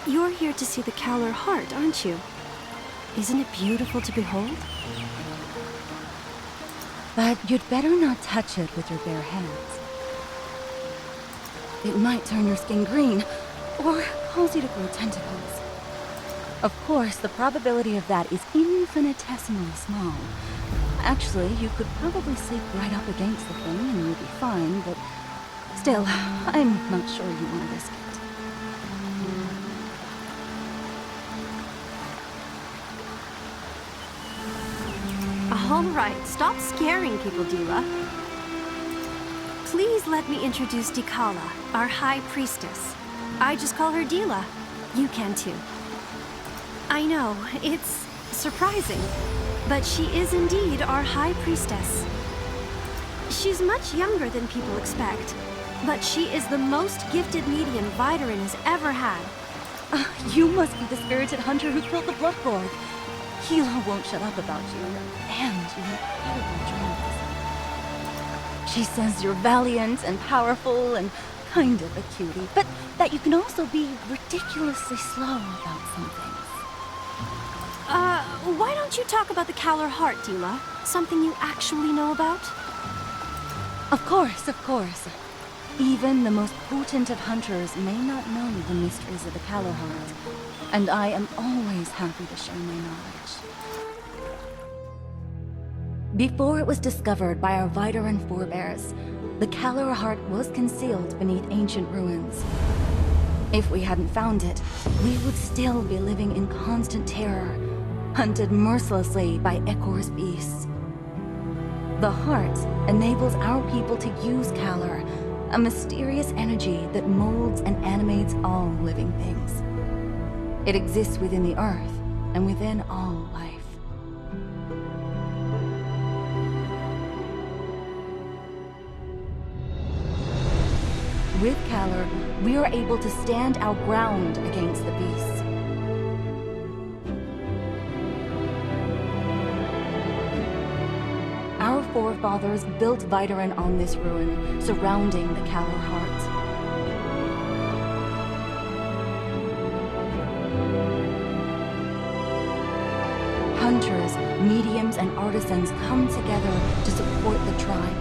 You're here to see the Kalar heart, aren't you? Isn't it beautiful to behold? But you'd better not touch it with your bare hands. It might turn your skin green, or cause you to grow tentacles. Of course, the probability of that is infinitesimally small. Actually, you could probably sleep right up against the thing and you'd be fine, but still, I'm not sure you want to risk it. All right, stop scaring people, Dila. Please let me introduce Dikala, our High Priestess. I just call her Dila. You can too. I know, it's surprising, but she is indeed our High Priestess. She's much younger than people expect, but she is the most gifted medium Vyderan has ever had. You must be the spirited hunter who killed the Bloodborg. Hilo won't shut up about you, and your incredible dreams. She says you're valiant and powerful and kind of a cutie, but that you can also be ridiculously slow about some things. Why don't you talk about the Kalar heart, Dila? Something you actually know about? Of course, of course. Even the most potent of hunters may not know the mysteries of the Kalar heart, and I am always happy to share my knowledge. Before it was discovered by our Vyderan forebears, the Kalar heart was concealed beneath ancient ruins. If we hadn't found it, we would still be living in constant terror, hunted mercilessly by Ekors beasts. The heart enables our people to use Kalar, a mysterious energy that molds and animates all living things. It exists within the earth and within all life. With Kalar, we are able to stand our ground against the beasts. Our forefathers built Vyderan on this ruin, surrounding the Kalar heart. Hunters, mediums, and artisans come together to support the tribe.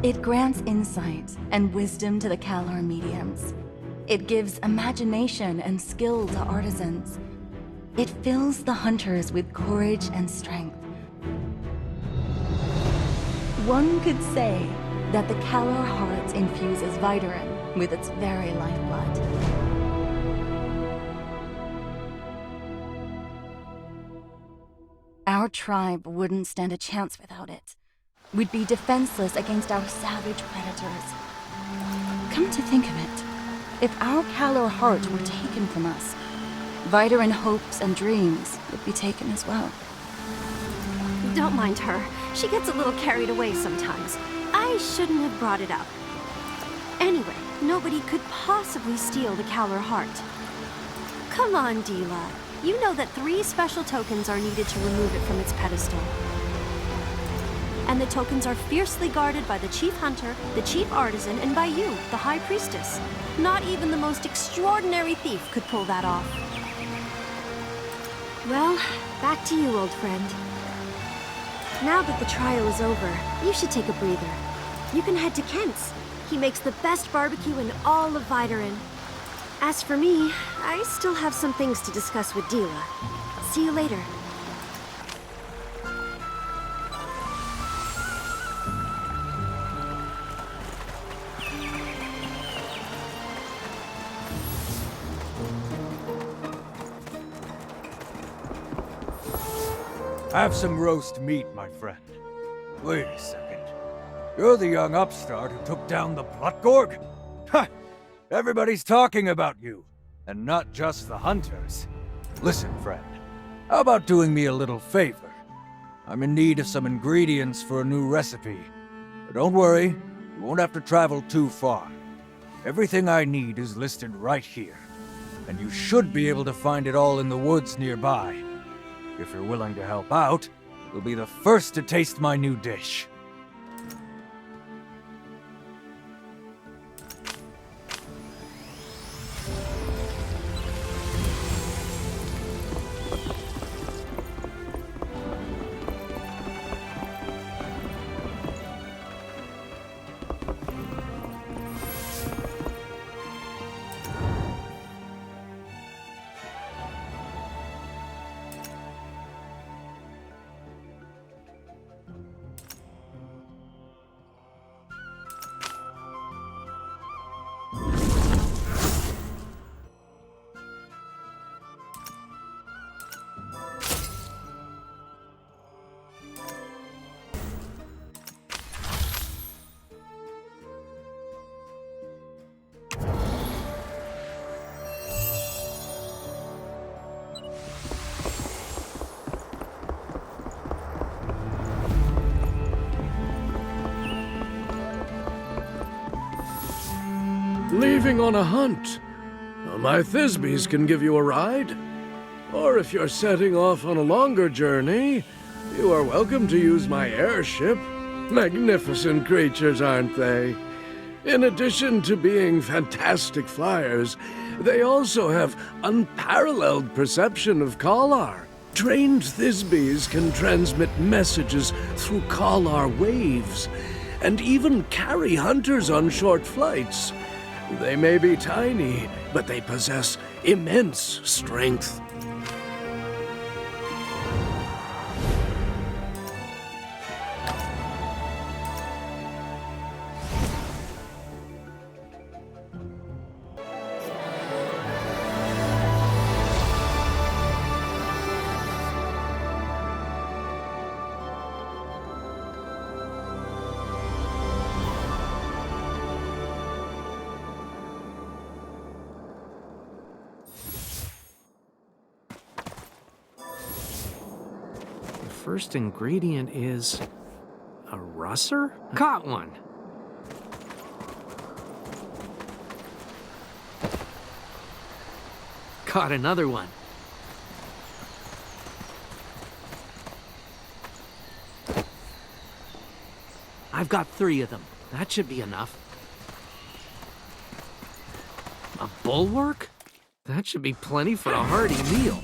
It grants insight and wisdom to the Kalar mediums. It gives imagination and skill to artisans. It fills the hunters with courage and strength. One could say that the Kalar heart infuses Vyderan with its very lifeblood. Our tribe wouldn't stand a chance without it. We'd be defenseless against our savage predators. Come to think of it, if our Kalar heart were taken from us, Vyderan hopes and dreams would be taken as well. Don't mind her. She gets a little carried away sometimes. I shouldn't have brought it up. Anyway, nobody could possibly steal the Kalar heart. Come on, Dila. You know that 3 special tokens are needed to remove it from its pedestal. And the tokens are fiercely guarded by the chief hunter, the chief artisan, and by you, the High Priestess. Not even the most extraordinary thief could pull that off. Well, back to you, old friend. Now that the trial is over, you should take a breather. You can head to Kent's. He makes the best barbecue in all of Vyderan. As for me, I still have some things to discuss with Dila. See you later. Have some roast meat, my friend. Wait a second. You're the young upstart who took down the Bloodborg? Ha! Everybody's talking about you, and not just the hunters. Listen, friend. How about doing me a little favor? I'm in need of some ingredients for a new recipe. But don't worry, you won't have to travel too far. Everything I need is listed right here, and you should be able to find it all in the woods nearby. If you're willing to help out, you'll be the first to taste my new dish. Leaving on a hunt. Well, my Thisbes can give you a ride. Or if you're setting off on a longer journey, you are welcome to use my airship. Magnificent creatures, aren't they? In addition to being fantastic flyers, they also have unparalleled perception of Kalar. Trained Thisbes can transmit messages through Kalar waves, and even carry hunters on short flights. They may be tiny, but they possess immense strength. First ingredient is a russer? Caught one. Caught another one. I've got 3 of them. That should be enough. A bulwark? That should be plenty for a hearty meal.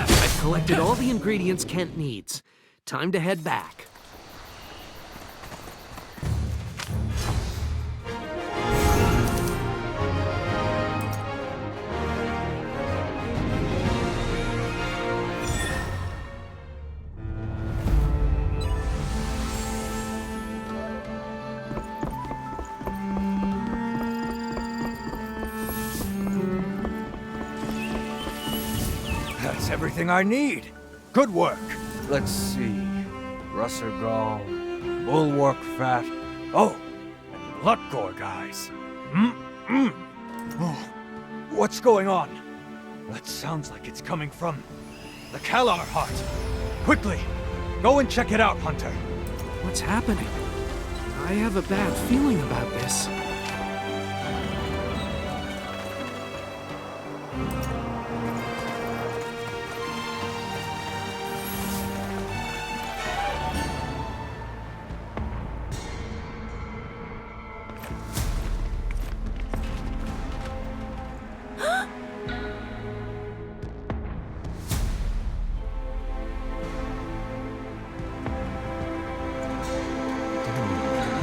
I've collected all the ingredients Kent needs. Time to head back. That's everything I need. Good work. Let's see. Russer gall, bulwark fat. Oh, and bloodgore guys. Oh, what's going on? That sounds like it's coming from the Kalar heart. Quickly, go and check it out, Hunter. What's happening? I have a bad feeling about this.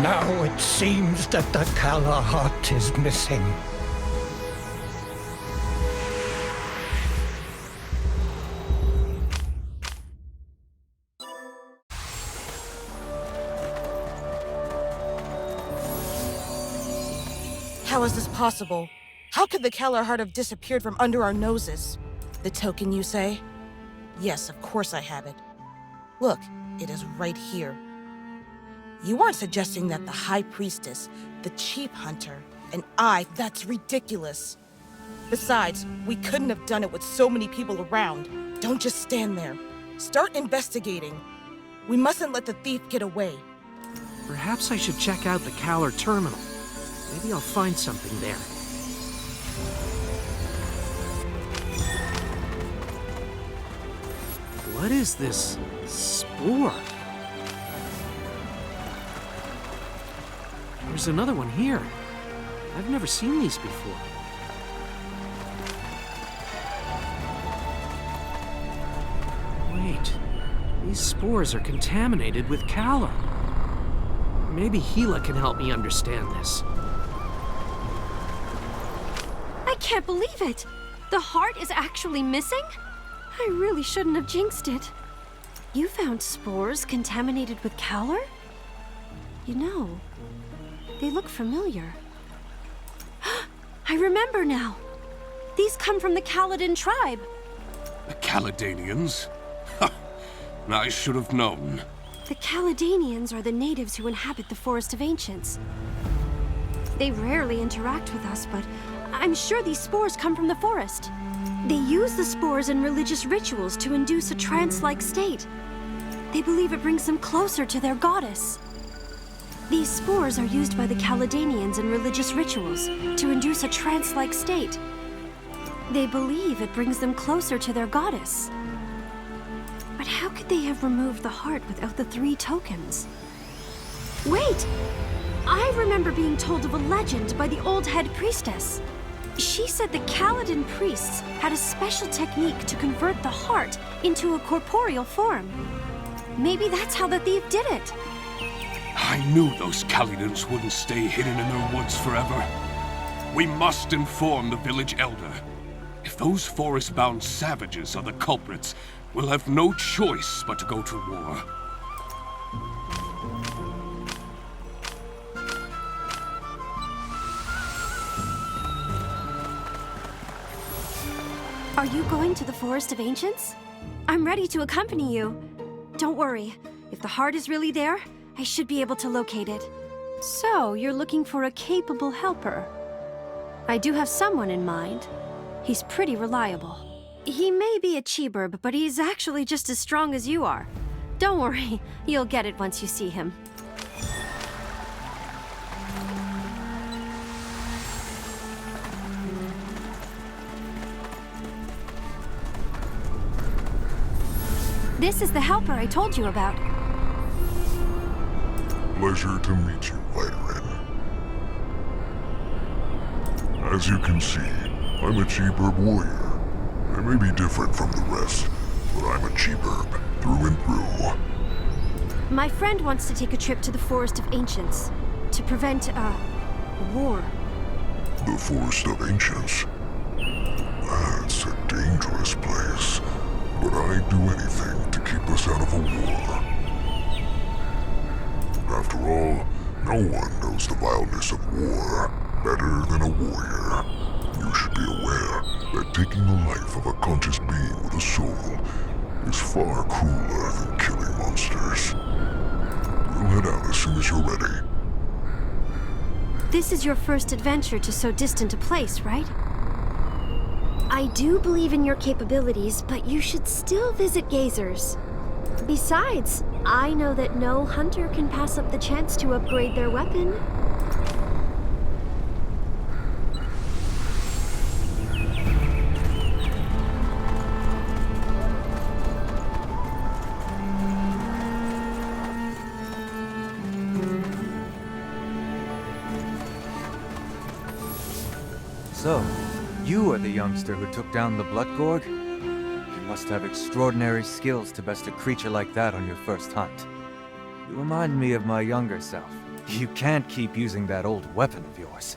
Now it seems that the Kalar heart is missing. How is this possible? How could the Kalar heart have disappeared from under our noses? The token, you say? Yes, of course I have it. Look, it is right here. You aren't suggesting that the High Priestess, the Chief Hunter, and that's ridiculous. Besides, we couldn't have done it with so many people around. Don't just stand there. Start investigating. We mustn't let the thief get away. Perhaps I should check out the Kalar terminal. Maybe I'll find something there. What is this spore? There's another one here. I've never seen these before. Wait, these spores are contaminated with Kalar. Maybe Gila can help me understand this. I can't believe it! The heart is actually missing? I really shouldn't have jinxed it. You found spores contaminated with Kalar? You know, they look familiar. I remember now. These come from the Kaladin tribe. The Caledanians? Ha! I should have known. The Caledanians are the natives who inhabit the Forest of Ancients. They rarely interact with us, but I'm sure these spores come from the forest. They use the spores in religious rituals to induce a trance-like state. They believe it brings them closer to their goddess. These spores are used by the Caledonians in religious rituals to induce a trance-like state. They believe it brings them closer to their goddess. But how could they have removed the heart without the 3 tokens? Wait! I remember being told of a legend by the old head priestess. She said the Caledon priests had a special technique to convert the heart into a corporeal form. Maybe that's how the thief did it. I knew those Caledons wouldn't stay hidden in their woods forever. We must inform the village elder. If those forest-bound savages are the culprits, we'll have no choice but to go to war. Are you going to the Forest of Ancients? I'm ready to accompany you. Don't worry. If the heart is really there, I should be able to locate it. So, you're looking for a capable helper. I do have someone in mind. He's pretty reliable. He may be a cheeburb, but he's actually just as strong as you are. Don't worry, you'll get it once you see him. This is the helper I told you about. Pleasure to meet you, Vyderan. As you can see, I'm a cheeburb warrior. I may be different from the rest, but I'm a cheeburb through and through. My friend wants to take a trip to the Forest of Ancients to prevent, war. The Forest of Ancients? That's a dangerous place, but I'd do anything to keep us out of a war. After all, no one knows the vileness of war better than a warrior. You should be aware that taking the life of a conscious being with a soul is far crueler than killing monsters. We'll head out as soon as you're ready. This is your first adventure to so distant a place, right? I do believe in your capabilities, but you should still visit Gazers. Besides, I know that no hunter can pass up the chance to upgrade their weapon. So, you are the youngster who took down the Blood Gorg? You must have extraordinary skills to best a creature like that on your first hunt. You remind me of my younger self. You can't keep using that old weapon of yours.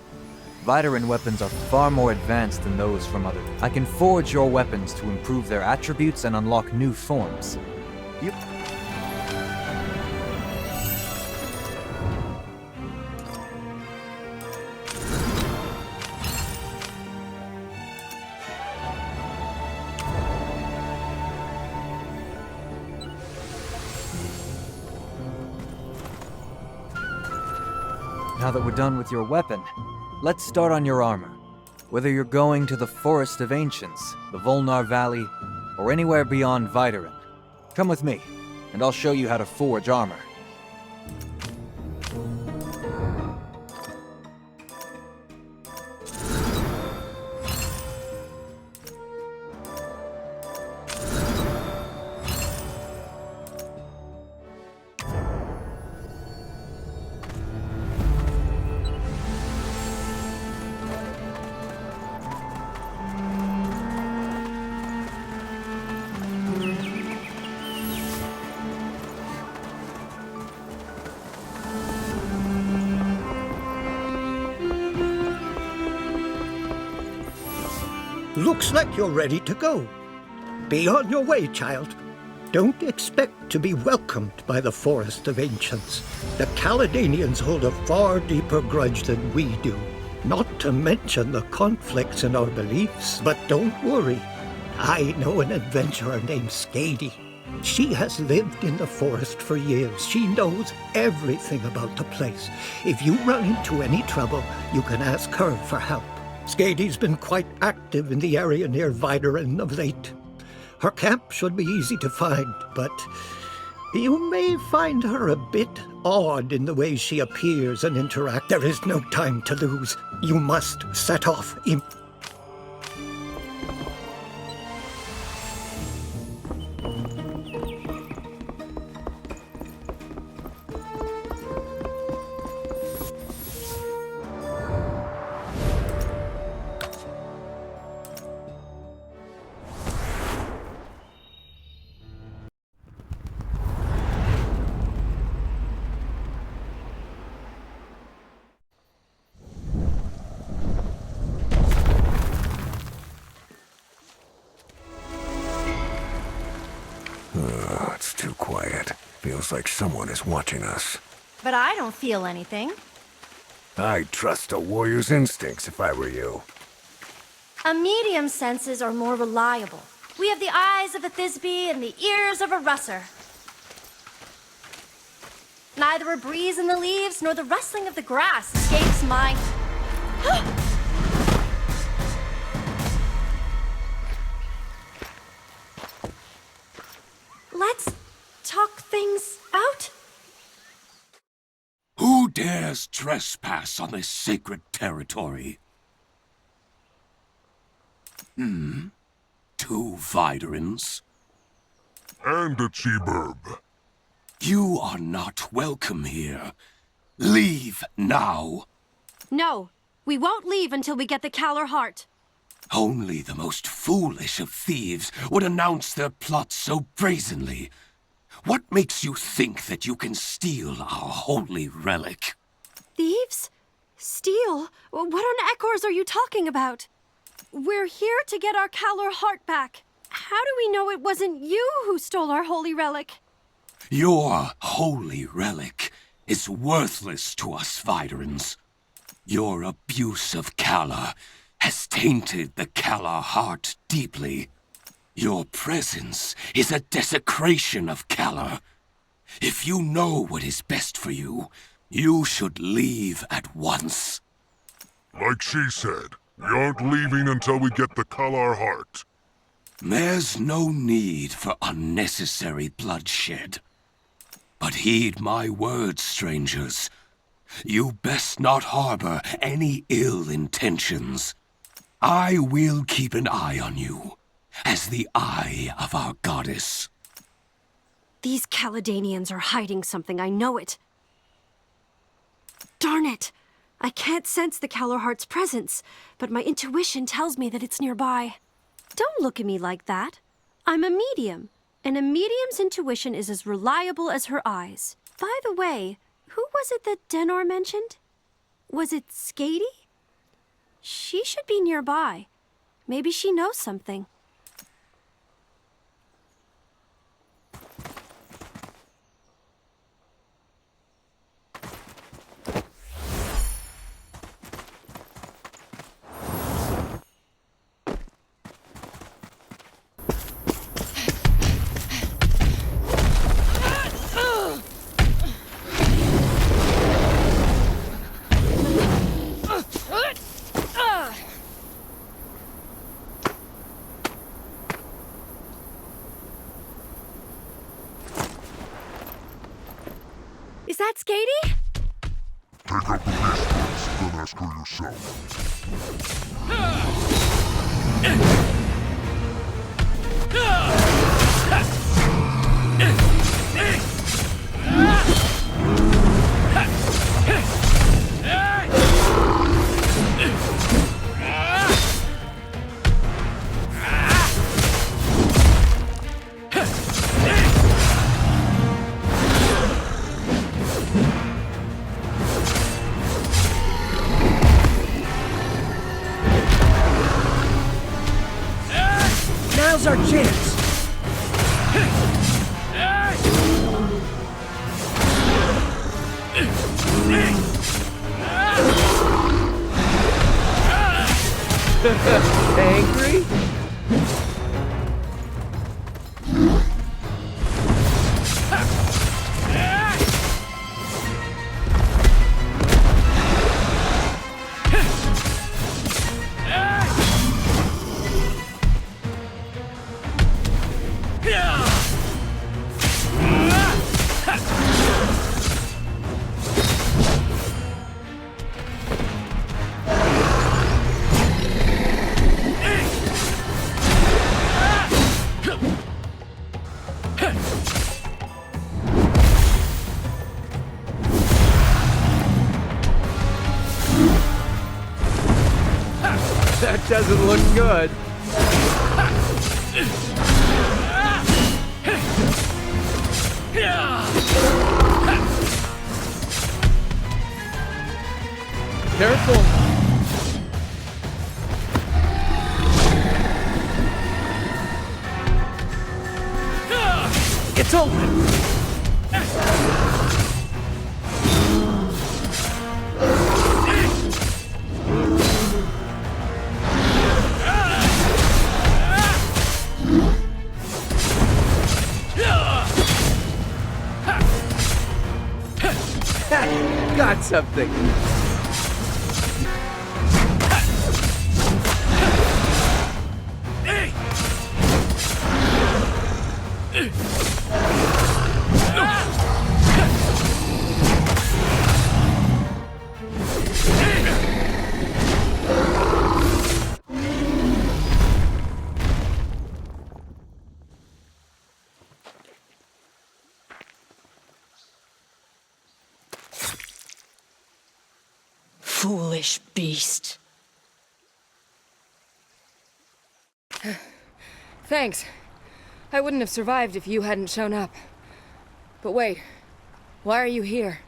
Vyderan weapons are far more advanced than those from other... I can forge your weapons to improve their attributes and unlock new forms. You... Now that we're done with your weapon, let's start on your armor. Whether you're going to the Forest of Ancients, the Volnar Valley, or anywhere beyond Vyderan, come with me, and I'll show you how to forge armor. Looks like you're ready to go. Be on your way, child. Don't expect to be welcomed by the Forest of Ancients. The Caledonians hold a far deeper grudge than we do. Not to mention the conflicts in our beliefs. But don't worry. I know an adventurer named Skady. She has lived in the forest for years. She knows everything about the place. If you run into any trouble, you can ask her for help. Skady's been quite active in the area near Vyderan of late. Her camp should be easy to find, but You may find her a bit odd in the way she appears and interacts. There is no time to lose. You must set off It's too quiet. Feels like someone is watching us. But I don't feel anything. I'd trust a warrior's instincts if I were you. A medium's senses are more reliable. We have the eyes of a Thisbe and the ears of a Russer. Neither a breeze in the leaves nor the rustling of the grass escapes my... Let's talk things out. Who dares trespass on this sacred territory? Two Vyderans? And a Cheeburb. You are not welcome here. Leave now. No, we won't leave until we get the Kalar heart. Only the most foolish of thieves would announce their plot so brazenly. What makes you think that you can steal our holy relic? Thieves? Steal? What on Ekors are you talking about? We're here to get our Kalar heart back. How do we know it wasn't you who stole our holy relic? Your holy relic is worthless to us Vyderans. Your abuse of Kalar has tainted the Kalar heart deeply. Your presence is a desecration of Kalar. If you know what is best for you, you should leave at once. Like she said, we aren't leaving until we get the Kalar heart. There's no need for unnecessary bloodshed. But heed my words, strangers. You best not harbor any ill intentions. I will keep an eye on you, as the eye of our goddess. These Caledonians are hiding something, I know it. Darn it! I can't sense the Kalar heart's presence, but my intuition tells me that it's nearby. Don't look at me like that. I'm a medium, and a medium's intuition is as reliable as her eyes. By the way, who was it that Denor mentioned? Was it Skady? She should be nearby. Maybe she knows something. Is that Skady? Take up the distance, then ask her yourself. Now's our chance! Angry? doesn't look good. Careful. It's open. Got something. Foolish beast. Thanks. I wouldn't have survived if you hadn't shown up. But wait, why are you here?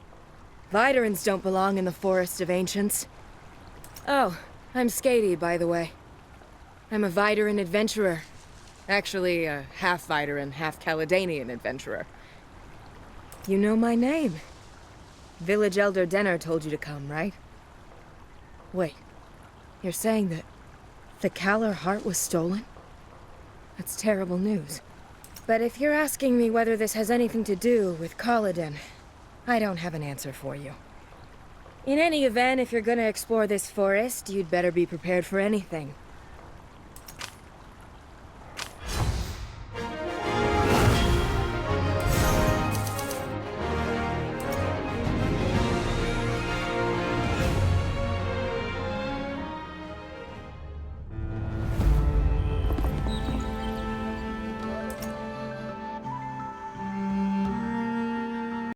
Vyderans don't belong in the Forest of Ancients. Oh, I'm Skady, by the way. I'm a Vyderan adventurer. Actually, a half Vyderan, half Caledanian adventurer. You know my name. Village Elder Denner told you to come, right? Wait, you're saying that the Kalar heart was stolen? That's terrible news. But if you're asking me whether this has anything to do with Kaladin, I don't have an answer for you. In any event, if you're gonna explore this forest, you'd better be prepared for anything.